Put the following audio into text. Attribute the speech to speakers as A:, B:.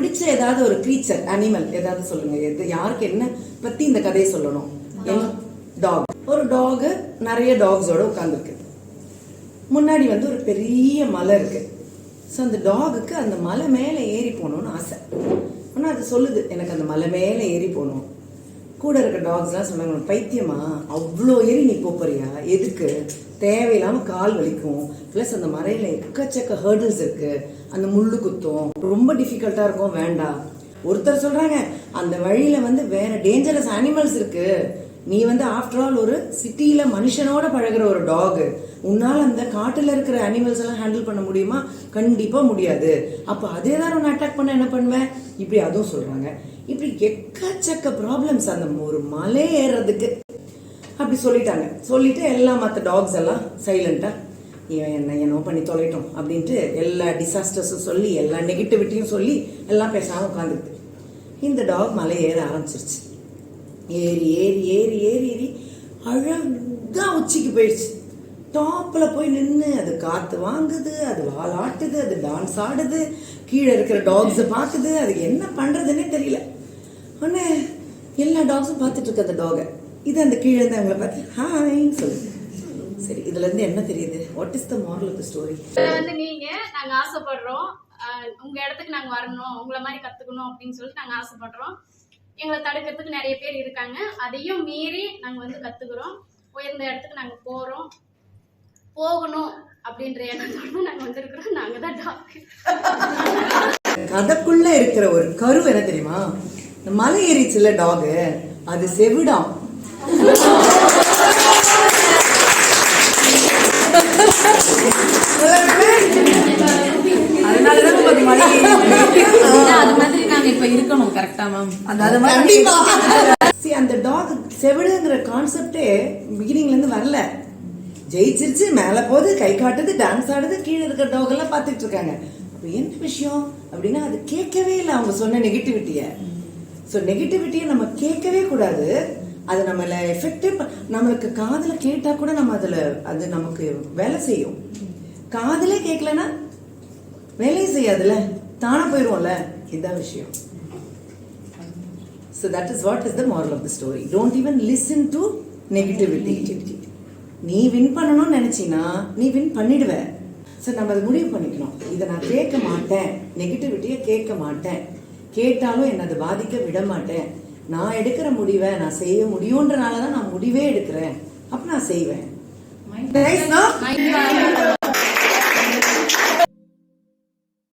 A: பிடிச்ச ஏதாவது ஒரு க்ரீச்சர் அனிமல் ஏதாவது சொல்லுங்க. எது யாருக்கு என்ன பத்தி இந்த கதையை சொல்லணும்? டாக். ஒரு டாக் நிறைய டாக்ஸோட உட்காந்துருக்கு. முன்னாடி வந்து ஒரு பெரிய மலை இருக்கு. ஸோ அந்த டாகுக்கு அந்த மலை மேலே ஏறி போகணும்னு ஆசை. ஆனால் அது சொல்லுது எனக்கு அந்த மலை மேலே ஏறி போகணும். கூட இருக்க டாக்ஸ்லாம் சொன்னாங்க, பைத்தியமா அவ்வளோ ஏறி நீ போறியா, எதுக்கு, தேவையில்லாம கால் வலிக்கும், பிளஸ் அந்த மலையில எக்கச்சக்க ஹர்டில்ஸ் இருக்கு, அந்த முள்ளு குத்தும், ரொம்ப டிஃபிகல்ட்டா இருக்கும், வேண்டாம். ஒருத்தர் சொல்றாங்க அந்த வழியில வந்து வேற டேஞ்சரஸ் அனிமல்ஸ் இருக்கு, நீ வந்து ஆஃப்டர் ஆல் ஒரு சிட்டியில மனுஷனோட பழகுற ஒரு டாக், உன்னால அந்த காட்டுல இருக்கிற அனிமல்ஸ் எல்லாம் ஹேண்டில் பண்ண முடியுமா? கண்டிப்பா முடியாது. அப்ப அதே தான் ஒன்று அட்டாக் பண்ண என்ன பண்ணுவேன், இப்படி அதுவும் சொல்றாங்க. இப்படி எக்கச்சக்க ப்ராப்ளம்ஸ் அந்த ஒரு மலை ஏறுறதுக்கு. அப்படி சொல்லிட்டாங்க. சொல்லிட்டு எல்லாம் மற்ற டாக்ஸ் எல்லாம் சைலண்டா என்னோ பண்ணி தொலைட்டோம் அப்படின்ட்டு எல்லா டிசாஸ்டர்ஸும் சொல்லி எல்லா நெகட்டிவிட்டியும் சொல்லி எல்லாம் பேசாம உட்காந்துருக்கு. இந்த டாக் மலை ஏற ஆரம்பிச்சிருச்சு. ஏறி ஏறி ஏறி ஏறி ஏறி அழகா உச்சிக்கு போயிடுச்சு. டாப்ல போய் நின்று அது காத்து வாங்குது, அது வால் ஆட்டுது, அது டான்ஸ் ஆடுது, கீழே இருக்கிற டாக்ஸை பார்க்குது, அதுக்கு என்ன பண்றதுன்னே தெரியல. உடனே எல்லா டாக்ஸும் பார்த்துட்டு இருக்கு அந்த டாகை. இது அந்த கீழே இருந்து அவங்கள பார்த்து ஹாய்ன்னு சொல்லுது. சரி, இதுல இருந்து என்ன தெரியுது? What is the moral of the story?
B: வந்து நாங்க ஆசைப்படுறோம், உங்க இடத்துக்கு நாங்க வரணும், உங்களை மாதிரி கத்துக்கணும் அப்படின்னு சொல்லிட்டு நாங்க ஆசைப்படுறோம். எங்களை தடுக்கிறதுக்கு நிறைய பேர் இருக்காங்க. அதையும் மீறி நாங்க வந்து கத்துக்கிறோம். உயர்ந்த இடத்துக்கு நாங்க போகணும் அப்படின்ற எண்ணத்தோட நாங்க வந்திருக்கிறோம். நாங்க தான் டாக்.
A: கதைக்குள்ள இருக்கிற ஒரு கரு என்ன தெரியுமா? இந்த மலை ஏறிச்சுல டாக், அது செவிடாம். அந்த டாக் செவிடுங்கிற கான்செப்டே பிகினிங்ல இருந்து வரல. ஜெயிச்சிருச்சு, மேல போகுது, கை காட்டுது, டான்ஸ் ஆடுது, கீழே இருக்கிற டாக் எல்லாம் பார்த்துட்டு இருக்காங்க. அப்ப என்ன விஷயம் அப்படின்னா அது கேட்கவே இல்லை அவங்க சொன்ன நெகட்டிவிட்டிய. ஸோ நெகட்டிவிட்டியை நம்ம கேட்கவே கூடாது. அது நம்மள எஃபெக்டிவ், நம்மளுக்கு காதுல கேட்டா கூட நம்ம அது நமக்கு வேலை செய்யும். காதுல கேட்கலன்னா வேலையும் செய்யாதுல, தானா போயிடுவோம்ல. இதுதான் விஷயம். So that is what is the moral of the story. Don't even listen to negativity. நீ வின் பண்ணணும்னு நினைச்சினா நீ வின் பண்ணிடுவ. ஸோ நம்ம அதை முடிவு பண்ணிக்கணும். இதை நான் கேட்க மாட்டேன், நெகட்டிவிட்டியை கேட்க மாட்டேன், கேட்டாலும் என்னை அதை பாதிக்க விட மாட்டேன், நான் எடுக்கிற முடிவை நான் செய்ய முடியுன்றனால தான் நான் முடிவே எடுக்கிறேன், அப்போ நான் செய்வேன்.